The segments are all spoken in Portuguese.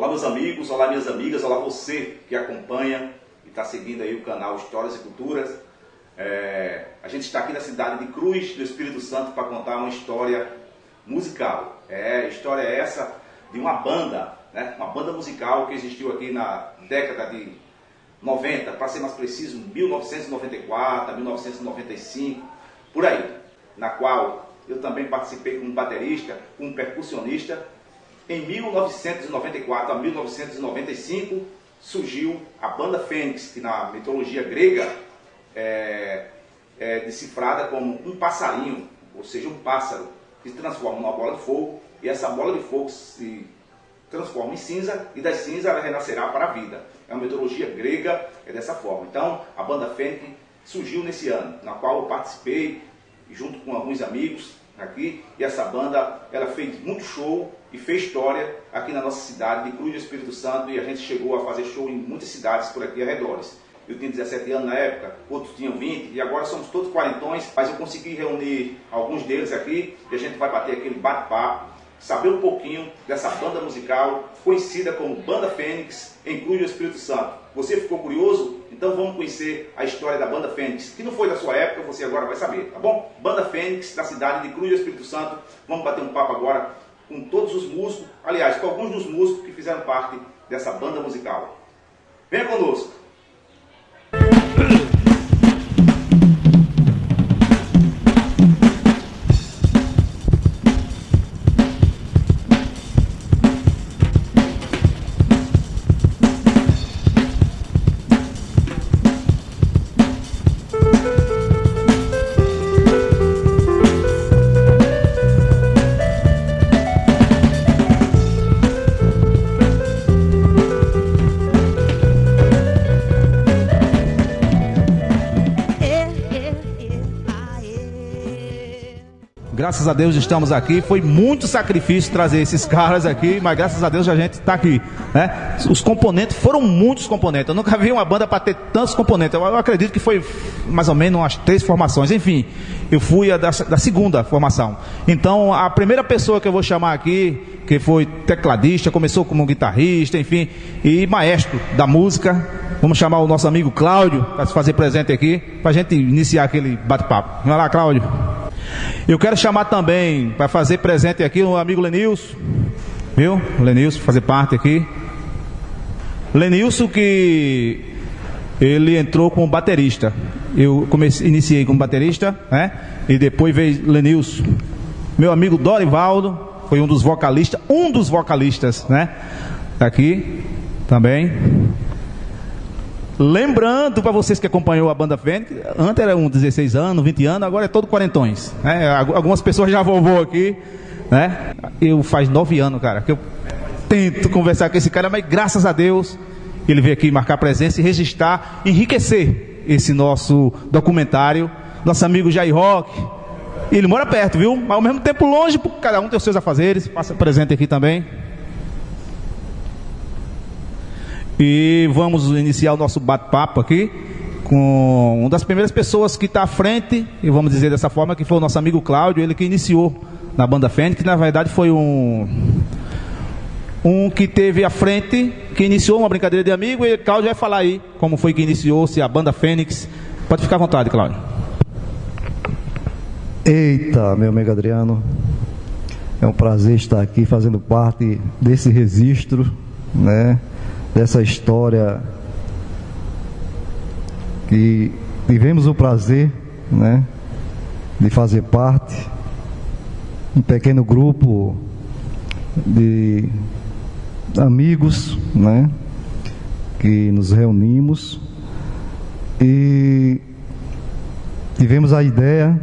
Olá meus amigos, olá minhas amigas, olá você que acompanha e está seguindo aí o canal Histórias e Culturas. A gente está aqui na cidade de Cruz do Espírito Santo para contar uma história musical. História essa de uma banda, né? Uma banda musical que existiu aqui na década de 90, para ser mais preciso, 1994, 1995, por aí, na qual eu também participei como baterista, como percussionista. Em 1994 a 1995 surgiu a Banda Fênix, que na mitologia grega é decifrada como um passarinho, ou seja, um pássaro que se transforma numa bola de fogo, e essa bola de fogo se transforma em cinza, e das cinzas ela renascerá para a vida. É uma mitologia grega, é dessa forma. Então, a Banda Fênix surgiu nesse ano, na qual eu participei, junto com alguns amigos aqui, e essa banda, ela fez muito show e fez história aqui na nossa cidade de Cruz do Espírito Santo, e a gente chegou a fazer show em muitas cidades por aqui arredores. Eu tinha 17 anos na época, outros tinham 20, e agora somos todos quarentões, mas eu consegui reunir alguns deles aqui, e a gente vai bater aquele bate-papo, saber um pouquinho dessa banda musical, conhecida como Banda Fênix, em Cruz do Espírito Santo. Você ficou curioso? Então vamos conhecer a história da Banda Fênix, que não foi da sua época, você agora vai saber, tá bom? Banda Fênix, da cidade de Cruz do Espírito Santo. Vamos bater um papo agora com todos os músicos, aliás, com alguns dos músicos que fizeram parte dessa banda musical. Venha conosco! Graças a Deus estamos aqui. Foi muito sacrifício trazer esses caras aqui, mas graças a Deus a gente está aqui, né? Os componentes foram muitos componentes. Eu nunca vi uma banda para ter tantos componentes. Eu acredito que foi mais ou menos umas 3 formações. Enfim, eu fui da segunda formação. Então, a primeira pessoa que eu vou chamar aqui, que foi tecladista, começou como guitarrista, enfim, e maestro da música. Vamos chamar o nosso amigo Cláudio para se fazer presente aqui, para a gente iniciar aquele bate-papo. Vai lá, Cláudio. Eu quero chamar também, para fazer presente aqui, o amigo Lenilson, viu? O Lenilson, fazer parte aqui. Lenilson, que ele entrou como baterista. Eu iniciei como baterista, né? E depois veio Lenilson. Meu amigo Dorivaldo, foi um dos vocalistas, né? Aqui também. Lembrando para vocês que acompanhou a Banda Fênix, antes era 16 anos, 20 anos, agora é todo quarentões, né? Algumas pessoas já vovô aqui, né? Eu faz 9 anos, cara, que eu tento conversar com esse cara, mas graças a Deus ele veio aqui marcar presença e registrar, enriquecer esse nosso documentário. Nosso amigo Jair Rock, ele mora perto, viu? Mas ao mesmo tempo longe, porque cada um tem os seus afazeres. Passa presente aqui também. E vamos iniciar o nosso bate-papo aqui com uma das primeiras pessoas que está à frente, e vamos dizer dessa forma, que foi o nosso amigo Cláudio, ele que iniciou na Banda Fênix, que na verdade foi um que teve à frente, que iniciou uma brincadeira de amigo, e o Cláudio vai falar aí como foi que iniciou-se a Banda Fênix. Pode ficar à vontade, Cláudio. Eita, meu amigo Adriano, é um prazer estar aqui fazendo parte desse registro, né? Dessa história que tivemos o prazer, né, de fazer parte, um pequeno grupo de amigos, né, que nos reunimos e tivemos a ideia,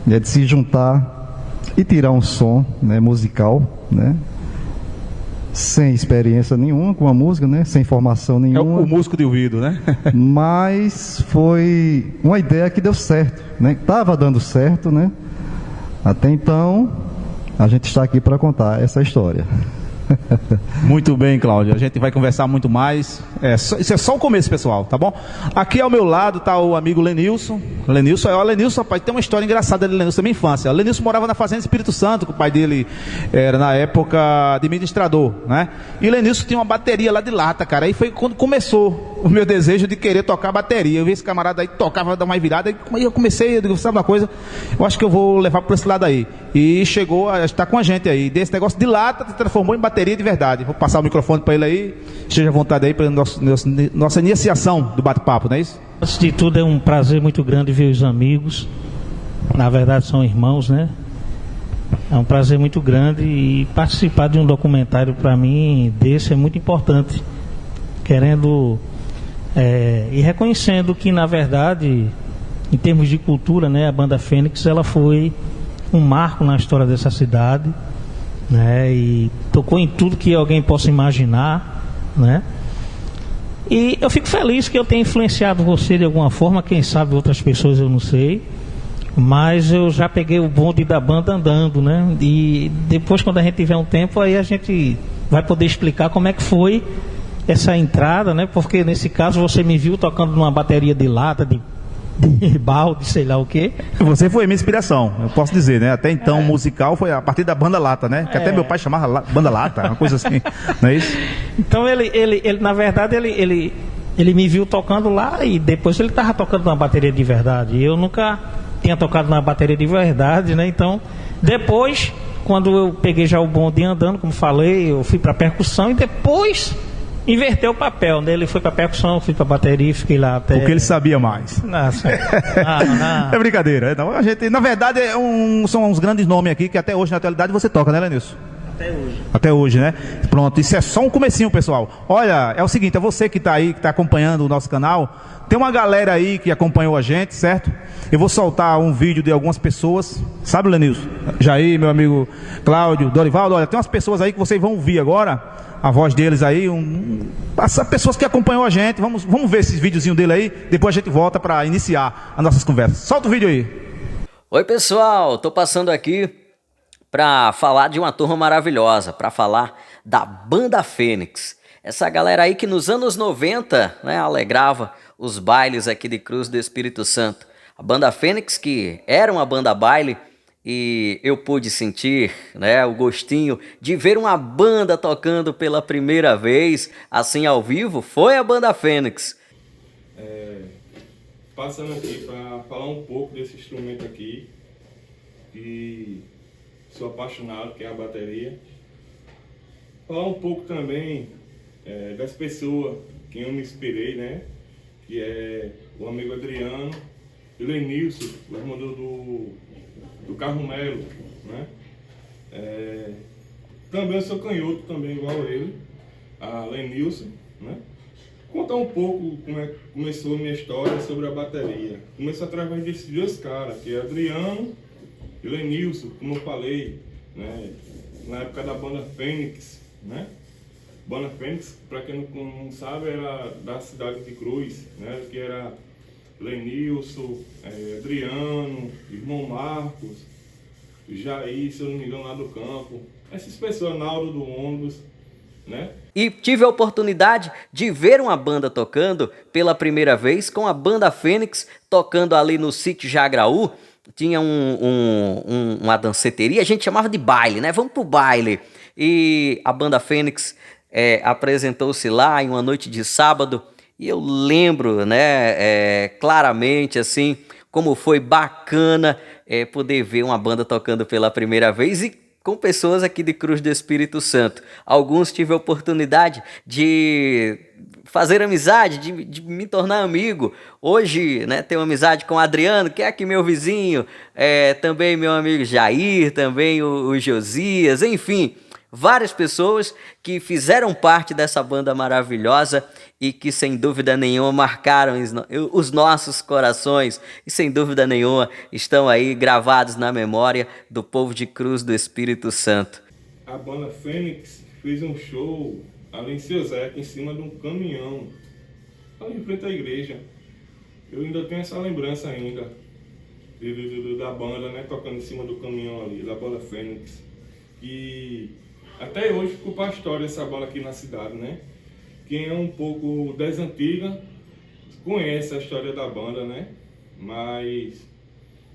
né, de se juntar e tirar um som, né, musical, né, sem experiência nenhuma com a música, né? Sem formação nenhuma. É o músico de ouvido, né? Mas foi uma ideia que deu certo, né? Estava dando certo, né? Até então, a gente está aqui para contar essa história. Muito bem, Cláudio. A gente vai conversar muito mais. Isso é só o começo, pessoal, tá bom? Aqui ao meu lado está o amigo Lenilson. Lenilson, rapaz, tem uma história engraçada de Lenilson da minha infância. O Lenilson morava na Fazenda Espírito Santo, que o pai dele era, na época, administrador, né? E o Lenilson tinha uma bateria lá de lata, cara. Aí foi quando começou o meu desejo de querer tocar bateria. Eu vi esse camarada aí tocava, dar uma virada, e eu comecei, eu digo, sabe uma coisa? Eu acho que eu vou levar para esse lado aí. E chegou a estar com a gente aí. Desse negócio de lata, se transformou em bateria de verdade. Vou passar o microfone para ele aí. Esteja à vontade aí para nossa iniciação do bate-papo, não é isso? Antes de tudo, é um prazer muito grande ver os amigos. Na verdade, são irmãos, né? É um prazer muito grande e participar de um documentário, para mim, desse é muito importante. Querendo e reconhecendo que, na verdade, em termos de cultura, né, a Banda Fênix, ela foi um marco na história dessa cidade, né? E tocou em tudo que alguém possa imaginar, né? E eu fico feliz que eu tenha influenciado você de alguma forma, quem sabe outras pessoas eu não sei, mas eu já peguei o bonde da banda andando, né? E depois, quando a gente tiver um tempo, aí a gente vai poder explicar como é que foi essa entrada, né? Porque nesse caso você me viu tocando numa bateria de lata, de balde, sei lá o quê. Você foi minha inspiração, eu posso dizer, né? Até então, musical foi a partir da Banda Lata, né? Que até meu pai chamava Banda Lata, uma coisa assim, não é isso? Então ele na verdade, ele me viu tocando lá e depois ele estava tocando numa bateria de verdade. E eu nunca tinha tocado na bateria de verdade, né? Então, depois, quando eu peguei já o bonde andando, como falei, eu fui para percussão e depois inverteu o papel, né? Ele foi para percussão, eu fui para bateria, fiquei lá até... Porque ele sabia mais. Não. É brincadeira. Então, a gente, na verdade, são uns grandes nomes aqui que até hoje, na atualidade, você toca, né, Lenilson? Até hoje, né? Pronto, isso é só um comecinho, pessoal. Olha, é o seguinte, é você que está aí, que está acompanhando o nosso canal. Tem uma galera aí que acompanhou a gente, certo? Eu vou soltar um vídeo de algumas pessoas. Sabe, Lenilson? Jair, meu amigo Cláudio, Dorivaldo, olha, tem umas pessoas aí que vocês vão ouvir agora. A voz deles aí, pessoas que acompanhou a gente. Vamos ver esses videozinhos dele aí. Depois a gente volta para iniciar as nossas conversas. Solta o vídeo aí. Oi, pessoal, tô passando aqui para falar de uma turma maravilhosa, para falar da Banda Fênix. Essa galera aí que nos anos 90, né, alegrava os bailes aqui de Cruz do Espírito Santo. A Banda Fênix, que era uma banda baile, e eu pude sentir, né, o gostinho de ver uma banda tocando pela primeira vez, assim ao vivo, foi a Banda Fênix. Passando aqui para falar um pouco desse instrumento aqui, que sou apaixonado, que é a bateria. Falar um pouco também das pessoas que eu me inspirei, né, que é o amigo Adriano e o Lenilson, o irmão do Carmelo, né? Também eu sou canhoto, também igual ele, a Lenilson, né? Contar um pouco como é que começou a minha história sobre a bateria. Começou através desses dois caras, que é Adriano e Lenilson, como eu falei, né? Na época da Banda Fênix, né? Banda Fênix, para quem não sabe, era da cidade de Cruz, né? Que era Lenilson, Adriano, irmão Marcos, Jair, se eu não me engano, lá do campo. Essas pessoas, Nauro do ônibus, né? E tive a oportunidade de ver uma banda tocando pela primeira vez, com a Banda Fênix tocando ali no sítio Jagraú. Tinha uma danceteria, a gente chamava de baile, né? Vamos pro baile. E a Banda Fênix apresentou-se lá em uma noite de sábado. E eu lembro, né, claramente, assim, como foi bacana poder ver uma banda tocando pela primeira vez e com pessoas aqui de Cruz do Espírito Santo. Alguns tive a oportunidade de fazer amizade, de me tornar amigo. Hoje, né, tenho amizade com o Adriano, que é aqui meu vizinho, também meu amigo Jair, também o Josias, enfim, várias pessoas que fizeram parte dessa banda maravilhosa e que, sem dúvida nenhuma, marcaram os nossos corações e, sem dúvida nenhuma, estão aí gravados na memória do povo de Cruz do Espírito Santo. A Banda Fênix fez um show ali em Seu Zé, em cima de um caminhão, ali em frente à igreja. Eu ainda tenho essa lembrança ainda da banda, né, tocando em cima do caminhão ali, da Banda Fênix. E Até hoje ficou para a história essa banda aqui na cidade, né? Quem é um pouco das antigas conhece a história da banda, né? Mas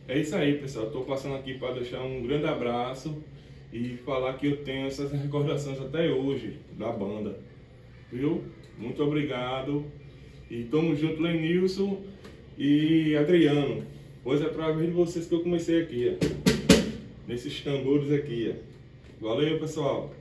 é isso aí, pessoal. Estou passando aqui para deixar um grande abraço e falar que eu tenho essas recordações até hoje da banda. Viu? Muito obrigado. E tamo junto, Lenilson e Adriano. Pois é através de vocês que eu comecei aqui, ó. Nesses tambores aqui, ó. Valeu, pessoal.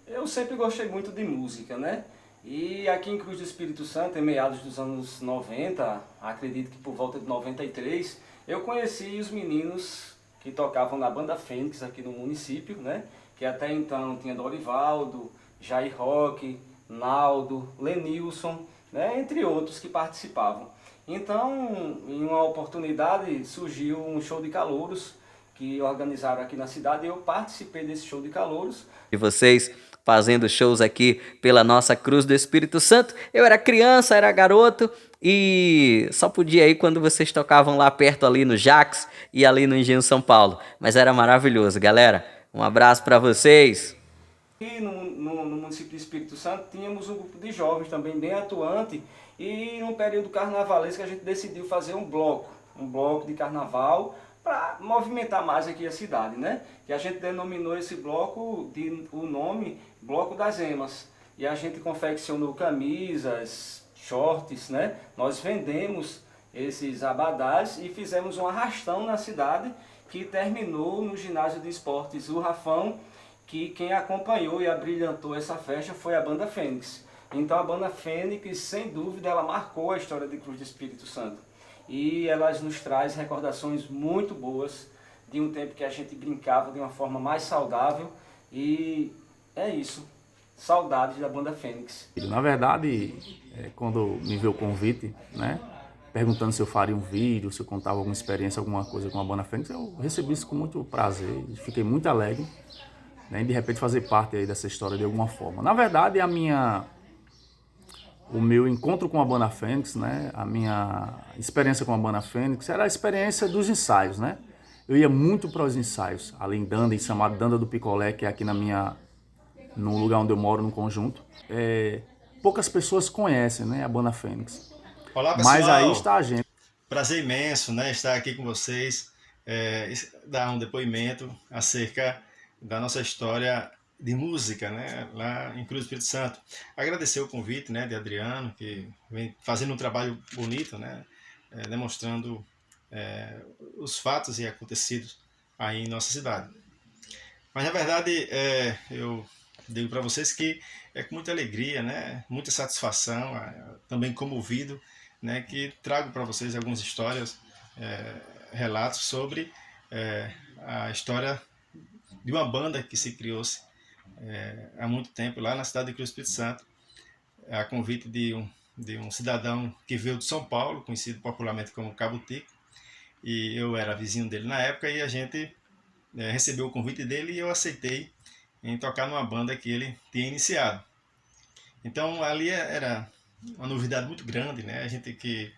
Eu sempre gostei muito de música, né? E aqui em Cruz do Espírito Santo, em meados dos anos 90, acredito que por volta de 93, eu conheci os meninos que tocavam na Banda Fênix aqui no município, né? Que até então tinha Dorivaldo, Jair Roque, Naldo, Lenilson, né? Entre outros que participavam. Então, em uma oportunidade, surgiu um show de calouros que organizaram aqui na cidade e eu participei desse show de calouros. E vocês fazendo shows aqui pela nossa Cruz do Espírito Santo. Eu era criança, era garoto e só podia ir quando vocês tocavam lá perto ali no Jax e ali no Engenho São Paulo. Mas era maravilhoso, galera. Um abraço para vocês. E no município de Espírito Santo tínhamos um grupo de jovens também bem atuante e num período carnavalesco a gente decidiu fazer um bloco de carnaval para movimentar mais aqui a cidade, né? Que a gente denominou esse bloco o nome Bloco das Emas. E a gente confeccionou camisas, shorts, né? Nós vendemos esses abadás e fizemos um arrastão na cidade que terminou no ginásio de esportes O Rafão, que quem acompanhou e abrilhantou essa festa foi a Banda Fênix. Então a Banda Fênix, sem dúvida, ela marcou a história de Cruz do Espírito Santo. E elas nos traz recordações muito boas de um tempo que a gente brincava de uma forma mais saudável e é isso, saudades da Banda Fênix. Na verdade, quando me veio o convite, né, perguntando se eu faria um vídeo, se eu contava alguma experiência, alguma coisa com a Banda Fênix, eu recebi isso com muito prazer, fiquei muito alegre, né, de repente fazer parte aí dessa história de alguma forma. Na verdade, o meu encontro com a Banda Fênix, né, a minha experiência com a Banda Fênix era a experiência dos ensaios, né? Eu ia muito para os ensaios, ali em Danda, em chamado Danda do Picolé, que é aqui no lugar onde eu moro, no conjunto. Poucas pessoas conhecem, né, a Banda Fênix. Olá, pessoal. Mas aí está a gente. Prazer imenso, né, estar aqui com vocês, dar um depoimento acerca da nossa história de música, né, lá em Cruz do Espírito Santo. Agradecer o convite, né, de Adriano, que vem fazendo um trabalho bonito, né, demonstrando os fatos e acontecidos aí em nossa cidade. Mas na verdade eu digo para vocês que é com muita alegria, né, muita satisfação, também comovido, né, que trago para vocês algumas histórias, relatos sobre a história de uma banda que se criou-se há muito tempo lá na cidade de Cruz do Espírito Santo, a convite de um cidadão que veio de São Paulo, conhecido popularmente como Cabo Tico, e eu era vizinho dele na época e a gente recebeu o convite dele e eu aceitei em tocar numa banda que ele tinha iniciado. Então ali era uma novidade muito grande, né? A gente que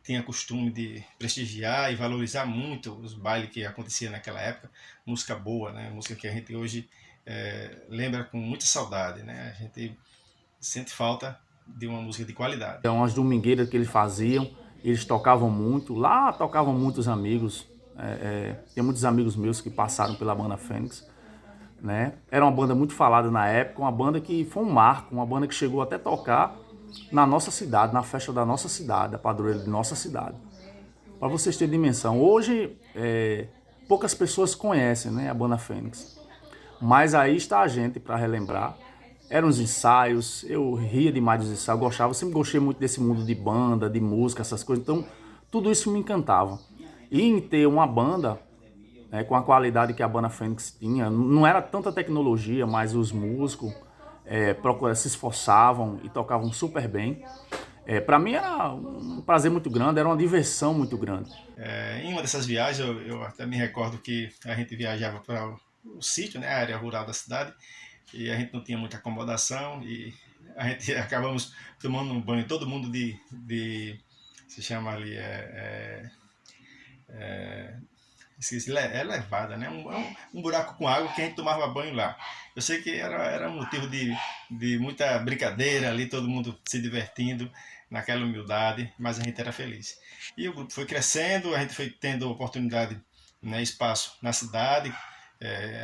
tinha costume de prestigiar e valorizar muito os bailes que aconteciam naquela época, música boa, né? Música que a gente hoje lembra com muita saudade, né? A gente sente falta de uma música de qualidade. Então, as domingueiras que eles faziam, eles tocavam muito, lá tocavam muitos amigos, tem muitos amigos meus que passaram pela Banda Fênix, né? Era uma banda muito falada na época, uma banda que foi um marco, uma banda que chegou até tocar na nossa cidade, na festa da nossa cidade, a padroeira de nossa cidade. Para vocês terem dimensão, hoje poucas pessoas conhecem, né, a Banda Fênix, mas aí está a gente para relembrar. Eram os ensaios, eu ria demais dos ensaios, eu sempre gostei muito desse mundo de banda, de música, essas coisas, então tudo isso me encantava. E em ter uma banda com a qualidade que a Banda Fênix tinha, não era tanta tecnologia, mas os músicos se esforçavam e tocavam super bem. Para mim era um prazer muito grande, era uma diversão muito grande. Em uma dessas viagens, eu até me recordo que a gente viajava para o sítio, né, a área rural da cidade, e a gente não tinha muita acomodação e a gente acabamos tomando um banho, todo mundo se chama ali, esqueci, é Levada, né? Um buraco com água que a gente tomava banho lá. Eu sei que era um motivo de muita brincadeira ali, todo mundo se divertindo naquela humildade, mas a gente era feliz. E o grupo foi crescendo, a gente foi tendo oportunidade, né, espaço na cidade,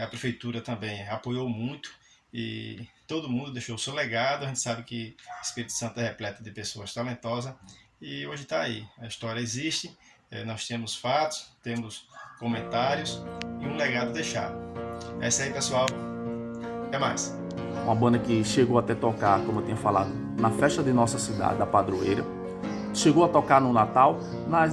a prefeitura também apoiou muito e todo mundo deixou o seu legado. A gente sabe que o Espírito Santo é repleto de pessoas talentosas e hoje está aí, a história existe, nós temos fatos, temos comentários e um legado deixado. É isso aí, pessoal, até mais. Uma banda que chegou até tocar, como eu tinha falado, na festa de nossa cidade, da Padroeira. Chegou a tocar no Natal,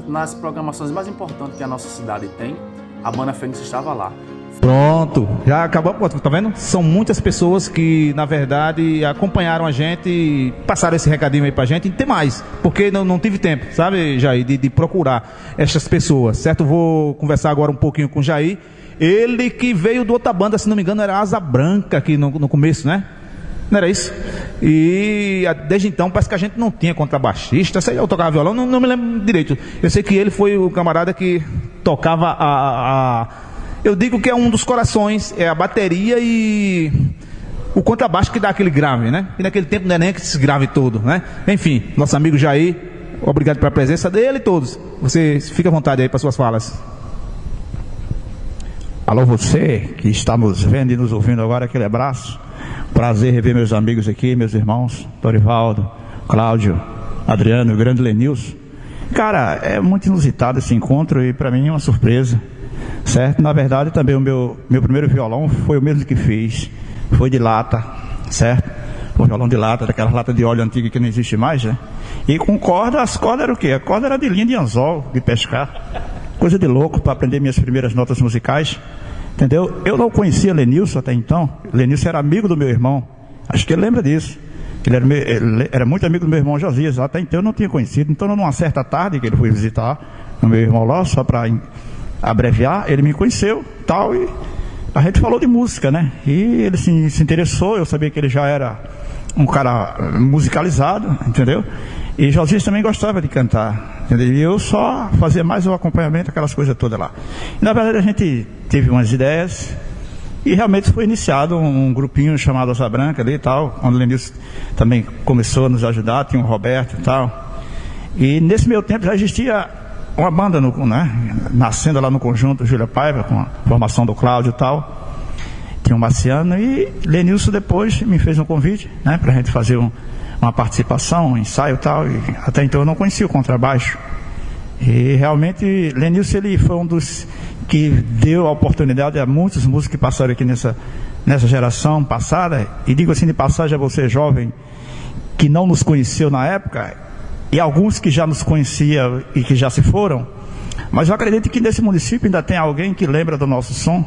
nas programações mais importantes que a nossa cidade tem, a Banda Fênix estava lá. Pronto, já acabou, tá vendo? São muitas pessoas que, na verdade, acompanharam a gente e passaram esse recadinho aí pra gente, e tem mais, porque não tive tempo, sabe, Jair, de procurar essas pessoas, certo? Vou conversar agora um pouquinho com o Jair, ele que veio de outra banda, se não me engano, era Asa Branca aqui no começo, né? Não era isso? E desde então parece que a gente não tinha contrabaixista. Eu tocava violão, não me lembro direito. Eu sei que ele foi o camarada que tocava eu digo que é um dos corações, é a bateria e o contrabaixo que dá aquele grave, né? E naquele tempo não é nem esse grave todo, né? Enfim, nosso amigo Jair, obrigado pela presença dele e todos. Você fica à vontade aí para suas falas. Alô, você que está nos vendo e nos ouvindo agora, aquele abraço. Prazer rever meus amigos aqui, meus irmãos, Dorivaldo, Cláudio, Adriano, o grande Lenilson. Cara, é muito inusitado esse encontro e para mim é uma surpresa, certo? Na verdade, também o meu primeiro violão foi o mesmo que fiz, foi de lata, certo? Um violão de lata, daquela lata de óleo antiga que não existe mais, né? E com corda, as cordas eram o quê? A corda era de linha de anzol, de pescar, coisa de louco para aprender minhas primeiras notas musicais. Entendeu? Eu não conhecia Lenilson até então. Lenilson era amigo do meu irmão. Acho que ele lembra disso. Ele era muito amigo do meu irmão Josias. Até então eu não tinha conhecido. Então, numa certa tarde que ele foi visitar o meu irmão lá, só para abreviar, ele me conheceu tal, e a gente falou de música, né? E ele se interessou. Eu sabia que ele já era um cara musicalizado, entendeu? E Josias também gostava de cantar, entendeu? E eu só fazia mais o acompanhamento, aquelas coisas todas lá. E, na verdade, a gente teve umas ideias e realmente foi iniciado um grupinho chamado Asa Branca ali e tal, onde o Lenilson também começou a nos ajudar, tinha o Roberto e tal. E nesse meio tempo já existia uma banda, né, nascendo lá no conjunto Júlia Paiva, com a formação do Cláudio e tal. Tinha o Marciano e Lenilson depois me fez um convite, né, para a gente fazer uma participação, um ensaio e tal, e até então eu não conhecia o contrabaixo. E realmente Lenilson, ele foi um dos que deu a oportunidade a muitos músicos que passaram aqui nessa geração passada, e digo assim de passagem a você jovem que não nos conheceu na época, e alguns que já nos conheciam e que já se foram, mas eu acredito que nesse município ainda tem alguém que lembra do nosso som,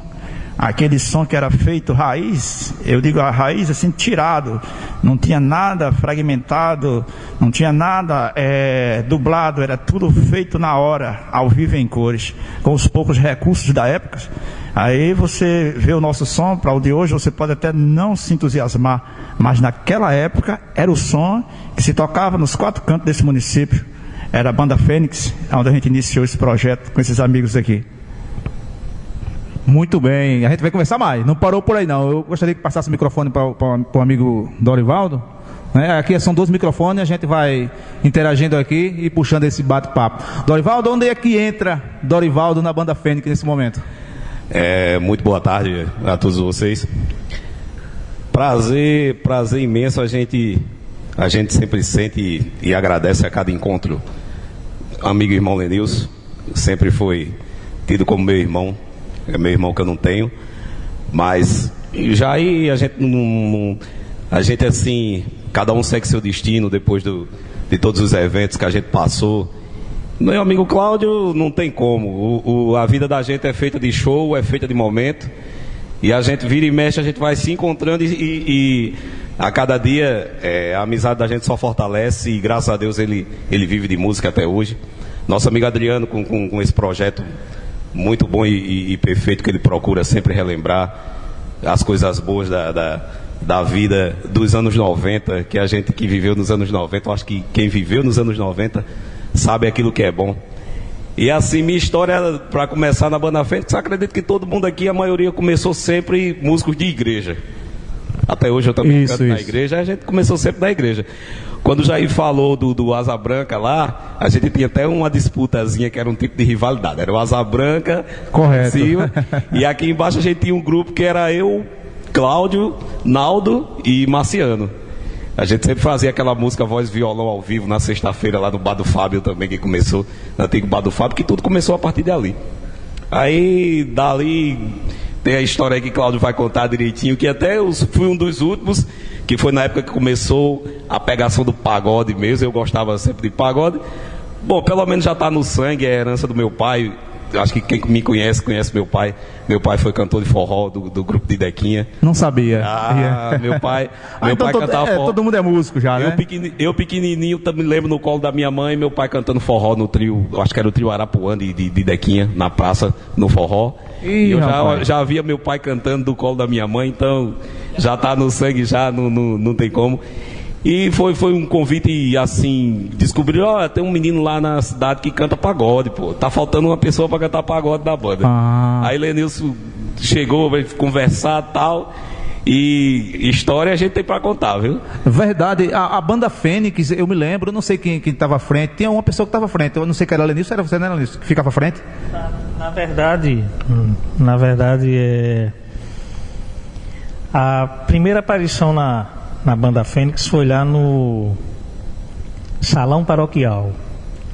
aquele som que era feito raiz, eu digo a raiz assim, tirado, não tinha nada fragmentado, não tinha nada dublado, era tudo feito na hora, ao vivo em cores, com os poucos recursos da época. Aí você vê o nosso som, para o de hoje você pode até não se entusiasmar, mas naquela época era o som que se tocava nos 4 cantos desse município, era a Banda Fênix, onde a gente iniciou esse projeto com esses amigos aqui. Muito bem, a gente vai conversar mais, não parou por aí não. Eu gostaria que passasse o microfone para o amigo Dorivaldo, né? Aqui são 2 microfones, a gente vai interagindo aqui e puxando esse bate-papo. Dorivaldo, onde é que entra Dorivaldo na Banda Fênix nesse momento? Muito boa tarde a todos vocês. Prazer imenso, a gente sempre sente e agradece a cada encontro. Amigo e irmão Lenilson, sempre foi tido como meu irmão. É meu irmão que eu não tenho, mas já aí a gente assim, cada um segue seu destino depois de todos os eventos que a gente passou. Meu amigo Cláudio, não tem como, a vida da gente é feita de show, é feita de momento, e a gente vira e mexe, a gente vai se encontrando e a cada dia a amizade da gente só fortalece, e graças a Deus ele vive de música até hoje. Nosso amigo Adriano com esse projeto muito bom e perfeito, que ele procura sempre relembrar as coisas boas da vida dos anos 90, que a gente que viveu nos anos 90, eu acho que quem viveu nos anos 90 sabe aquilo que é bom. E assim, minha história para começar na Banda Fênix, acredito que todo mundo aqui, a maioria começou sempre músicos de igreja. Até hoje eu também canto na igreja, a gente começou sempre na igreja. Quando o Jair falou do Asa Branca lá, a gente tinha até uma disputazinha que era um tipo de rivalidade. Era o Asa Branca, correto, em cima, e aqui embaixo a gente tinha um grupo que era eu, Cláudio, Naldo e Marciano. A gente sempre fazia aquela música voz violão ao vivo na sexta-feira lá no Bar do Fábio também, que começou, no antigo Bar do Fábio, que tudo começou a partir dali. Aí, dali, tem a história aí que Cláudio vai contar direitinho, que até eu fui um dos últimos, que foi na época que começou a pegação do pagode mesmo, eu gostava sempre de pagode. Bom, pelo menos já está no sangue, é a herança do meu pai. Acho que quem me conhece meu pai. Meu pai foi cantor de forró do grupo de Dequinha. Não sabia. Meu pai então cantava forró. Todo mundo é músico já, né? Eu pequenininho, me lembro no colo da minha mãe, meu pai cantando forró no trio, acho que era o trio Arapuã de Dequinha, na praça, no forró. E eu já via meu pai cantando do colo da minha mãe, então já está no sangue, já não tem como. E foi um convite assim, descobri, tem um menino lá na cidade que canta pagode, pô, tá faltando uma pessoa para cantar pagode na banda. Aí Lenilson chegou, veio conversar e tal, e história a gente tem para contar, viu? Verdade, a Banda Fênix, eu me lembro, não sei quem estava à frente, tinha uma pessoa que estava à frente, eu não sei que era Lenilson, era você, não era Lenilson, que ficava à frente? Na verdade, a primeira aparição na Banda Fênix foi lá no Salão Paroquial,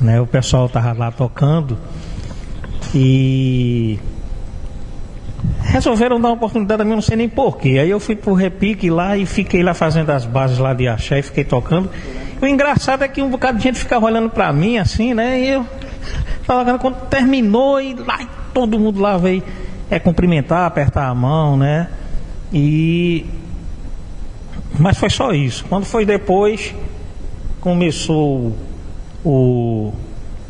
né? O pessoal estava lá tocando e resolveram dar uma oportunidade a mim, não sei nem porquê. Aí eu fui pro repique lá e fiquei lá fazendo as bases lá de axé e fiquei tocando. O engraçado é que um bocado de gente ficava olhando pra mim assim, né? E eu tava quando terminou e lá todo mundo lá veio cumprimentar, apertar a mão, né? Mas foi só isso. Quando foi depois, começou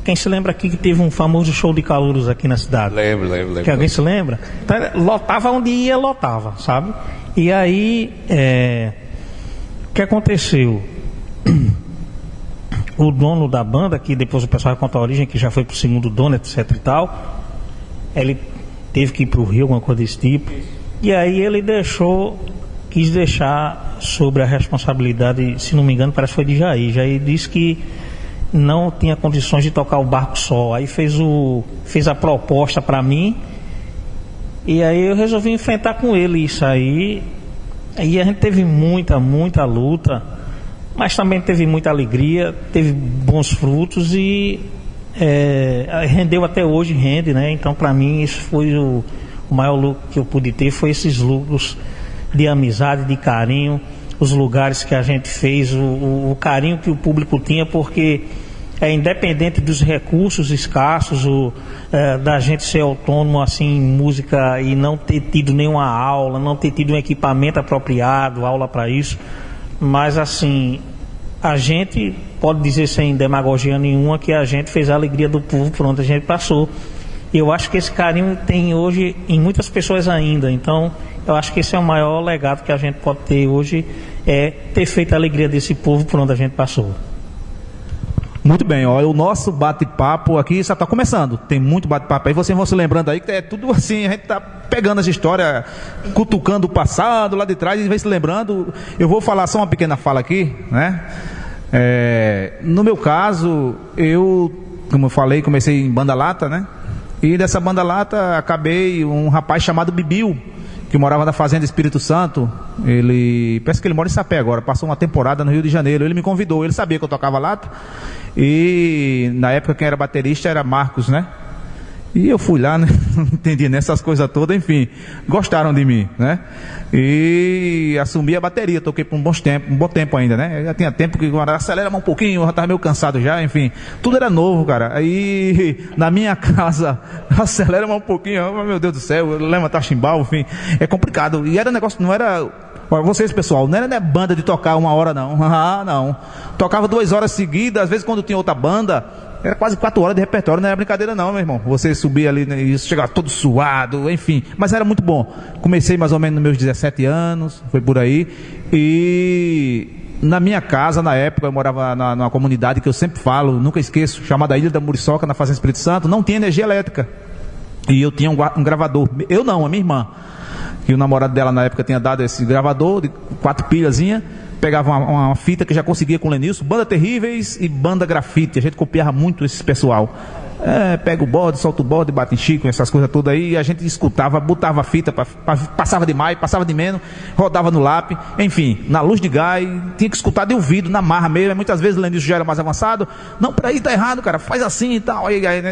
Quem se lembra aqui que teve um famoso show de calouros aqui na cidade? Lembro. Que alguém se lembra? Então, lotava onde ia, lotava, sabe? E aí, o que aconteceu? O dono da banda, que depois o pessoal vai contar a origem, que já foi pro segundo dono, etc e tal, ele teve que ir pro Rio, alguma coisa desse tipo. E aí ele quis deixar sobre a responsabilidade, se não me engano, parece que foi de Jair. Jair disse que não tinha condições de tocar o barco só. Aí fez a proposta para mim. E aí eu resolvi enfrentar com ele isso aí. Aí a gente teve muita luta, mas também teve muita alegria, teve bons frutos e rendeu até hoje, rende, né? Então para mim isso foi o maior lucro que eu pude ter, foi esses lucros de amizade, de carinho, os lugares que a gente fez, o carinho que o público tinha, porque independente dos recursos escassos, da gente ser autônomo assim em música e não ter tido nenhuma aula, não ter tido um equipamento apropriado, aula para isso, mas assim, a gente pode dizer sem demagogia nenhuma que a gente fez a alegria do povo por onde a gente passou. Eu acho que esse carinho tem hoje em muitas pessoas ainda, então eu acho que esse é o maior legado que a gente pode ter hoje, ter feito a alegria desse povo por onde a gente passou. Muito bem, olha, o nosso bate-papo aqui já está começando, tem muito bate-papo aí, vocês vão se lembrando aí que é tudo assim, a gente está pegando as histórias, cutucando o passado lá de trás e vem se lembrando. Eu vou falar só uma pequena fala aqui, né? No meu caso, eu, como eu falei, comecei em banda lata, né? E dessa banda lata acabei um rapaz chamado Bibiu, que morava na Fazenda Espírito Santo. Ele, parece que ele mora em Sapé agora, passou uma temporada no Rio de Janeiro. Ele me convidou, ele sabia que eu tocava lata. E na época quem era baterista era Marcos, né? E eu fui lá, né? Não entendi nessas coisas todas, enfim, gostaram de mim, né? E assumi a bateria, toquei por um bom tempo ainda, né? Eu já tinha tempo que agora acelera um pouquinho, eu já estava meio cansado já, enfim, tudo era novo, cara. Aí na minha casa, acelera um pouquinho, oh, meu Deus do céu, leva tachimbal, enfim, é complicado. E era negócio, não era. Olha, vocês, pessoal, não era banda de tocar 1 hora, não. Não. Tocava 2 horas seguidas, às vezes quando tinha outra banda, era quase 4 horas de repertório, não era brincadeira não, meu irmão. Você subia ali e chegava todo suado, enfim. Mas era muito bom. Comecei mais ou menos nos meus 17 anos, foi por aí. E na minha casa, na época, eu morava numa comunidade que eu sempre falo, nunca esqueço, chamada Ilha da Muriçoca, na Fazenda Espírito Santo, não tinha energia elétrica. E eu tinha um gravador. Eu não, a minha irmã. E o namorado dela na época tinha dado esse gravador de 4 pilhazinhas. Pegava uma fita que já conseguia com o Lenilson, Banda Terríveis e Banda Grafite. A gente copiava muito esse pessoal. Pega o bode, solta o bode, bate em Chico, essas coisas todas aí. E a gente escutava, botava a fita, passava de mais, passava de menos, rodava no lápis. Enfim, na luz de gás, tinha que escutar de ouvido, na marra mesmo. Muitas vezes o Lenilson já era mais avançado. Não, peraí, tá errado, cara, faz assim e tal.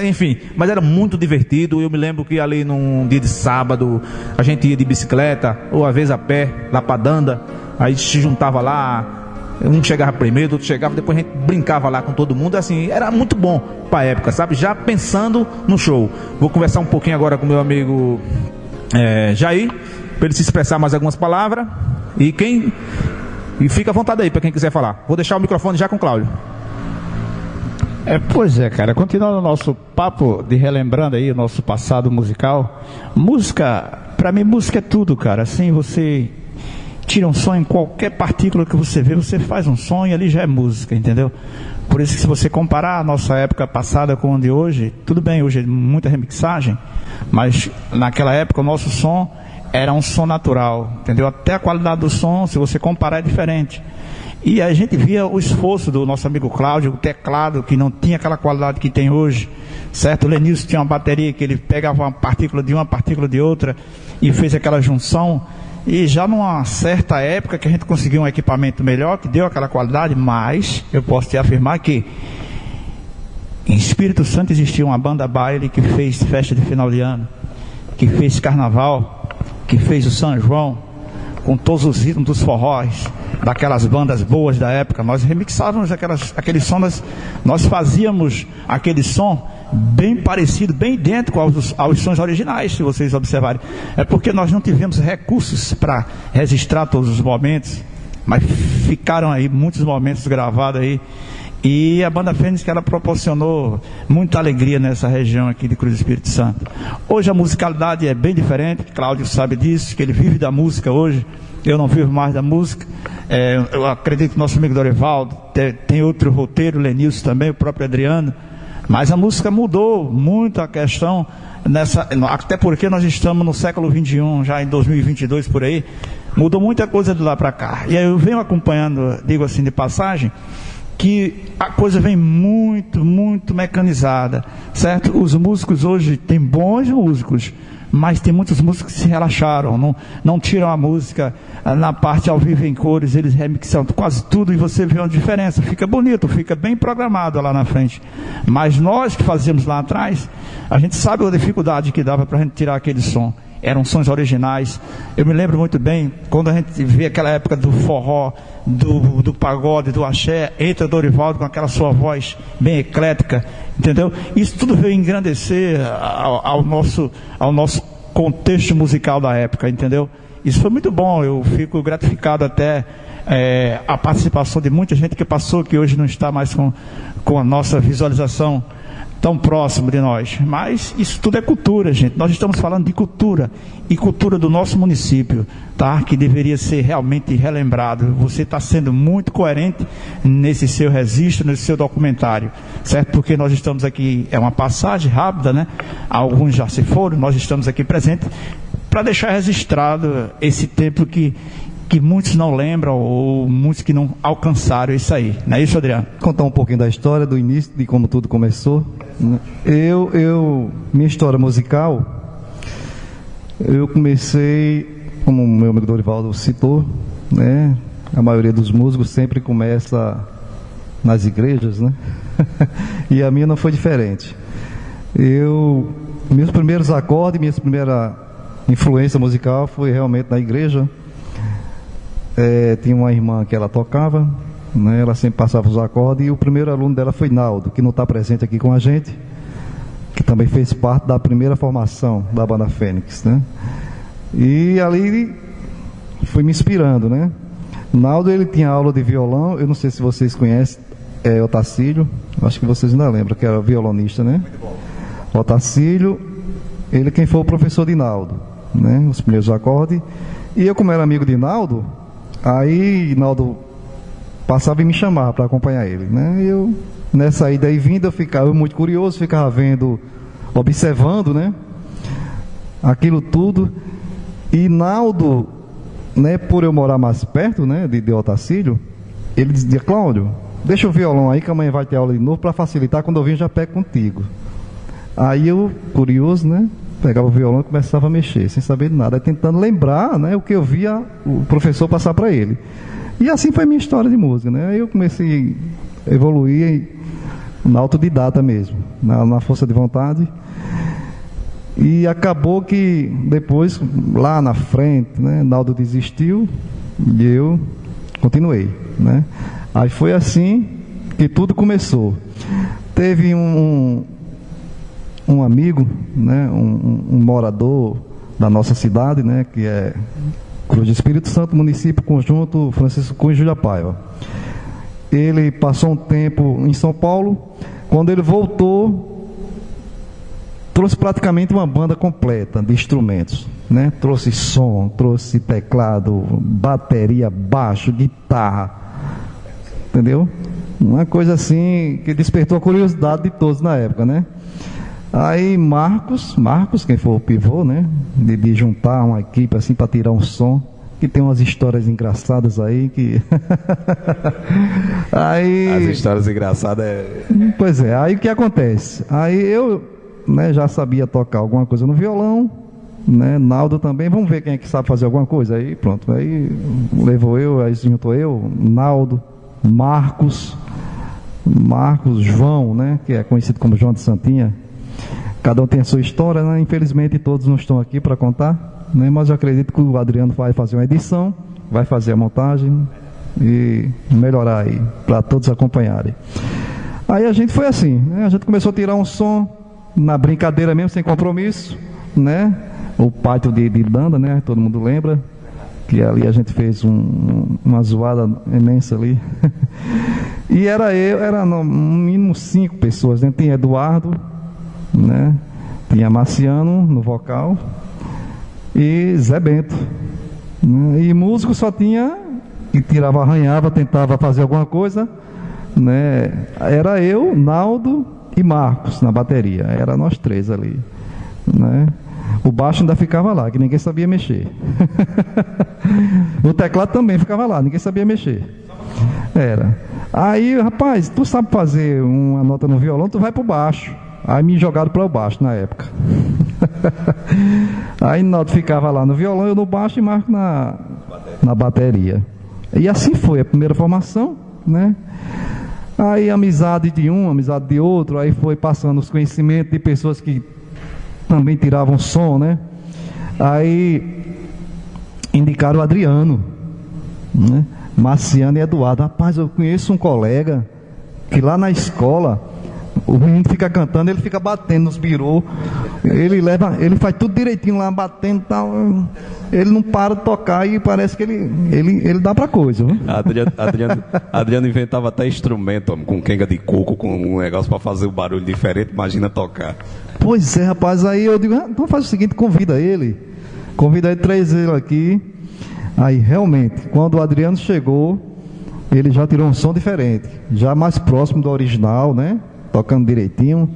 Enfim, mas era muito divertido. Eu me lembro que ali num dia de sábado, a gente ia de bicicleta, ou às vezes a pé, lá pra Danda. Aí se juntava lá, um chegava primeiro, outro chegava, depois a gente brincava lá com todo mundo, assim, era muito bom pra época, sabe? Já pensando no show. Vou conversar um pouquinho agora com meu amigo Jair, para ele se expressar mais algumas palavras. E fica à vontade aí para quem quiser falar. Vou deixar o microfone já com o Cláudio. Pois é, cara, continuando o nosso papo de relembrando aí o nosso passado musical, música, pra mim música é tudo, cara. Assim, você tira um som em qualquer partícula que você vê, você faz um som e ali já é música, entendeu? Por isso que se você comparar a nossa época passada com a de hoje, tudo bem, hoje é muita remixagem, mas naquela época o nosso som era um som natural, entendeu? Até a qualidade do som, se você comparar, é diferente. E a gente via o esforço do nosso amigo Cláudio, o teclado, que não tinha aquela qualidade que tem hoje, certo? O Lenilson tinha uma bateria que ele pegava uma partícula de uma, partícula de outra e fez aquela junção. E já numa certa época que a gente conseguiu um equipamento melhor, que deu aquela qualidade, mas eu posso te afirmar que em Espírito Santo existia uma banda baile que fez festa de final de ano, que fez carnaval, que fez o São João, com todos os ritmos dos forróis, daquelas bandas boas da época. Nós remixávamos aqueles sons, nós fazíamos aquele som bem parecido, bem idêntico aos sons originais, se vocês observarem. É porque nós não tivemos recursos para registrar todos os momentos, mas ficaram aí muitos momentos gravados aí. E a Banda Fênix, que ela proporcionou muita alegria nessa região aqui de Cruz do Espírito Santo. Hoje a musicalidade é bem diferente, Cláudio sabe disso, que ele vive da música hoje. Eu não vivo mais da música. Eu acredito que o nosso amigo Dorivaldo tem outro roteiro, o Lenilson também, o próprio Adriano. Mas a música mudou muito a questão, até porque nós estamos no século XXI, já em 2022 por aí, mudou muita coisa de lá para cá. E aí eu venho acompanhando, digo assim de passagem, que a coisa vem muito, muito mecanizada, certo? Os músicos hoje têm bons músicos, mas tem muitos músicos que se relaxaram, não tiram a música na parte ao vivo em cores, eles remixam quase tudo e você vê uma diferença, fica bonito, fica bem programado lá na frente. Mas nós que fazíamos lá atrás, a gente sabe a dificuldade que dava para a gente tirar aquele som. Eram sons originais. Eu me lembro muito bem, quando a gente vê aquela época do forró, do pagode, do axé, entra Dorivaldo com aquela sua voz bem eclética, entendeu? Isso tudo veio engrandecer ao nosso contexto musical da época, entendeu? Isso foi muito bom, eu fico gratificado até a participação de muita gente que passou, que hoje não está mais com a nossa visualização tão próximo de nós. Mas isso tudo é cultura, gente. Nós estamos falando de cultura, e cultura do nosso município, tá? Que deveria ser realmente relembrado. Você está sendo muito coerente nesse seu registro, nesse seu documentário, certo? Porque nós estamos aqui, é uma passagem rápida, né? Alguns já se foram, nós estamos aqui presentes para deixar registrado esse tempo que muitos não lembram, ou muitos que não alcançaram isso aí. Não é isso, Adriano? Contar um pouquinho da história, do início, de como tudo começou. Minha história musical, eu comecei, como o meu amigo Dorivaldo citou, né? A maioria dos músicos sempre começa nas igrejas, né? E a minha não foi diferente. Meus primeiros acordes, minha primeira influência musical foi realmente na igreja. Tinha uma irmã que ela tocava, né? Ela sempre passava os acordes, e o primeiro aluno dela foi Naldo, que não está presente aqui com a gente, que também fez parte da primeira formação da Banda Fênix, né? E ali fui me inspirando, né? Naldo, ele tinha aula de violão, eu não sei se vocês conhecem, Otacílio, acho que vocês ainda lembram, que era violonista, né? Otacílio, ele quem foi o professor de Naldo, né? Os primeiros acordes. E eu, como era amigo de Naldo, aí Naldo passava e me chamava para acompanhar ele, né? Eu, nessa ida e vinda, eu ficava muito curioso, ficava vendo, observando, né? Aquilo tudo. E Naldo, né, por eu morar mais perto, né, de Otacílio, ele dizia: Cláudio, deixa o violão aí que amanhã vai ter aula de novo, para facilitar, quando eu vim já pego contigo. Aí eu, curioso, né, pegava o violão e começava a mexer, sem saber de nada, tentando lembrar, né, o que eu via o professor passar para ele. E assim foi a minha história de música, né? Aí eu comecei a evoluir na autodidata mesmo, na força de vontade. E acabou que depois, lá na frente, né, Naldo desistiu e eu continuei, né? Aí foi assim que tudo começou. Teve um amigo, né, um morador da nossa cidade, né, que é Cruz do Espírito Santo, município Conjunto Francisco Cunha e Júlia Paiva. Ele passou um tempo em São Paulo. Quando ele voltou, trouxe praticamente uma banda completa de instrumentos, né? Trouxe som, trouxe teclado, bateria, baixo, guitarra, entendeu? Uma coisa assim que despertou a curiosidade de todos na época, né? Aí Marcos, quem for o pivô, né? De juntar uma equipe assim para tirar um som, que tem umas histórias engraçadas aí que... aí... As histórias engraçadas é... Pois é, aí o que acontece? Aí eu, né, já sabia tocar alguma coisa no violão, né? Naldo também, vamos ver quem é que sabe fazer alguma coisa. Aí pronto, aí levou eu, aí juntou eu, Naldo, Marcos, João, né, que é conhecido como João de Santinha. Cada um tem a sua história, né? Infelizmente todos não estão aqui para contar, né? Mas eu acredito que o Adriano vai fazer uma edição, vai fazer a montagem e melhorar aí, para todos acompanharem. Aí a gente foi assim, né? A gente começou a tirar um som na brincadeira mesmo, sem compromisso, né? O pátio de banda, né? Todo mundo lembra que ali a gente fez uma zoada imensa ali. E era no mínimo 5 pessoas, né? Tinha Eduardo, né? Tinha Marciano no vocal e Zé Bento, né? E músico só tinha que tirava, arranhava, tentava fazer alguma coisa, né? Era eu, Naldo e Marcos na bateria, era nós 3 ali, né? O baixo ainda ficava lá, que ninguém sabia mexer. O teclado também ficava lá, ninguém sabia mexer. Era. Aí, rapaz, tu sabe fazer uma nota no violão, tu vai pro baixo. Aí me jogaram para o baixo na época. Aí Naldo ficava lá no violão, eu no baixo e Marco na bateria. E assim foi a primeira formação, né? Aí amizade de um, amizade de outro, aí foi passando os conhecimentos de pessoas que também tiravam som, né? Aí indicaram o Adriano, né? Marciano e Eduardo. Rapaz, eu conheço um colega que lá na escola o menino fica cantando, ele fica batendo nos birô, ele faz tudo direitinho lá, batendo e tal, ele não para de tocar e parece que ele dá pra coisa, viu? Adriano inventava até instrumento, homem, com quenga de coco, com um negócio pra fazer um barulho diferente, imagina tocar. Pois é, rapaz, aí eu digo, então faz o seguinte, convida ele, traz ele aqui. Aí realmente, quando o Adriano chegou, ele já tirou um som diferente, já mais próximo do original, né? Tocando direitinho,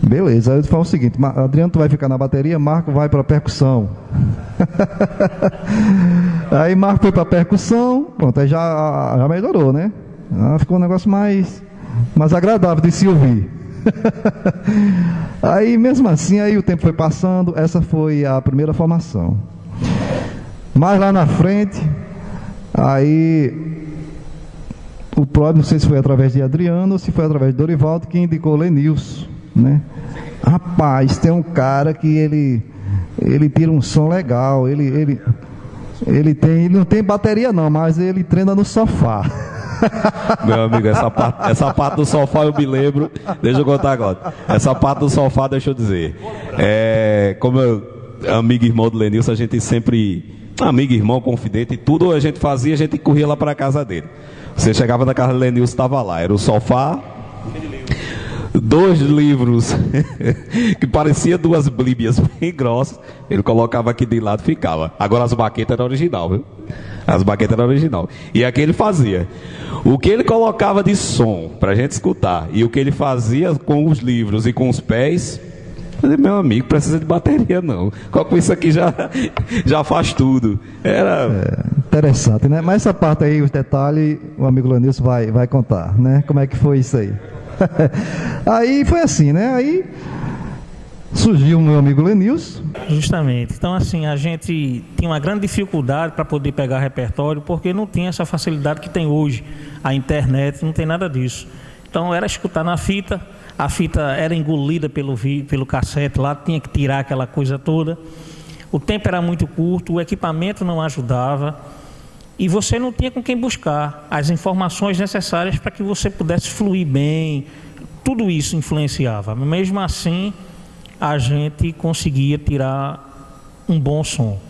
beleza. Aí eu falo o seguinte: Adriano, tu vai ficar na bateria, Marco vai para percussão. Aí Marco foi para percussão, pronto, aí já melhorou, né? Ficou um negócio mais agradável de se ouvir. Aí mesmo assim, aí o tempo foi passando, essa foi a primeira formação. Mais lá na frente, aí o próprio, não sei se foi através de Adriano ou se foi através de Dorivaldo, que indicou Lenilson, né? Rapaz, tem um cara que ele tira um som legal, ele não tem bateria não, mas ele treina no sofá. Meu amigo, essa parte do sofá eu me lembro. Deixa eu contar agora. Essa parte do sofá, deixa eu dizer, como amigo e irmão do Lenilson, a gente sempre, amigo, irmão, confidente, tudo a gente fazia, a gente corria lá para a casa dele. Você chegava na casa do Lenilson, estava lá, era o sofá, 2 livros que parecia 2 bíblias bem grossas. Ele colocava aqui de lado e ficava. Agora as baquetas eram original, viu? As baquetas eram original. E aqui ele fazia. O que ele colocava de som pra gente escutar e o que ele fazia com os livros e com os pés. Meu amigo, precisa de bateria não. Com isso aqui já faz tudo. Era interessante, né? Mas essa parte aí, os detalhes, o amigo Lenilson vai contar, né? Como é que foi isso aí? Aí foi assim, né? Aí surgiu o meu amigo Lenilson. Justamente. Então, assim, a gente tinha uma grande dificuldade para poder pegar repertório, porque não tinha essa facilidade que tem hoje. A internet não tem nada disso. Então, era escutar na fita. A fita era engolida pelo cassete lá, tinha que tirar aquela coisa toda. O tempo era muito curto, o equipamento não ajudava e você não tinha com quem buscar as informações necessárias para que você pudesse fluir bem. Tudo isso influenciava. Mesmo assim, a gente conseguia tirar um bom som.